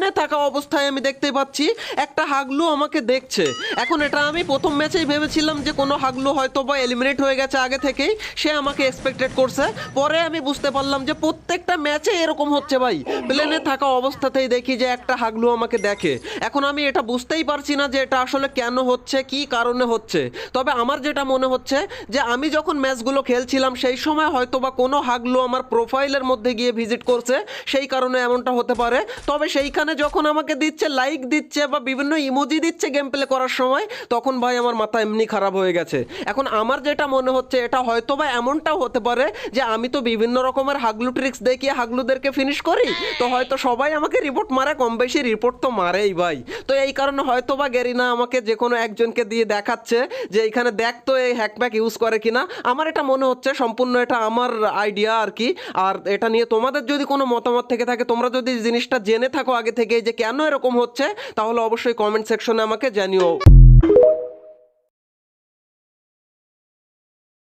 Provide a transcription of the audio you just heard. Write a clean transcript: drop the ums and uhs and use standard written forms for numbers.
প্লেনে থাকা অবস্থায় আমি দেখতে পাচ্ছি একটা হাগলু আমাকে দেখছে। এখন এটা আমি প্রথম ম্যাচেই ভেবেছিলাম যে কোনো হাগলু হয়তো বা এলিমিনেট হয়ে গেছে আগে থেকেই, সে আমাকে এক্সপেক্টেড করছে। পরে আমি বুঝতে পারলাম যে প্রত্যেকটা ম্যাচে এরকম হচ্ছে ভাই, প্লেনে থাকা অবস্থাতেই দেখি যে একটা হাগলু আমাকে দেখে। এখন আমি এটা বুঝতেই পারছি না যে এটা আসলে কেন হচ্ছে, কি কারণে হচ্ছে। তবে আমার যেটা মনে হচ্ছে যে আমি যখন ম্যাচগুলো খেলছিলাম সেই সময় হয়তো বা কোনো হাগলু আমার প্রোফাইলের মধ্যে গিয়ে ভিজিট করছে, সেই কারণে এমনটা হতে পারে। তবে সেইখানে যখন আমাকে দিচ্ছে, লাইক দিচ্ছে বা বিভিন্ন ইমোজি দিচ্ছে গেম প্লে করার সময়, তখন ভাই আমার মাথা এমনি খারাপ হয়ে গেছে। এখন আমার যেটা মনে হচ্ছে এটা হয়তো বা এমনটাও হতে পারে যে আমি তো বিভিন্ন রকমের হাগলু ট্রিক্স দেখিয়ে হাগলুদেরকে ফিনিশ করি, তো হয়তো সবাই আমাকে রিপোর্ট মারে, কম বেশি রিপোর্ট তো মারেই ভাই। তো এই কারণে হয়তো বা গেরিনা আমাকে যে কোনো একজনকে দিয়ে দেখাচ্ছে যে এইখানে দেখ তো এই হ্যাকব্যাক ইউজ করে কিনা। আমার এটা মনে হচ্ছে সম্পূর্ণ এটা আমার আইডিয়া আর কি। আর এটা নিয়ে তোমাদের যদি কোনো মতামত থেকে থাকে, তোমরা যদি জিনিসটা জেনে থাকো আগে থেকে যে কেন এরকম হচ্ছে, তাহলে অবশ্যই কমেন্ট সেকশনে আমাকে জানিও।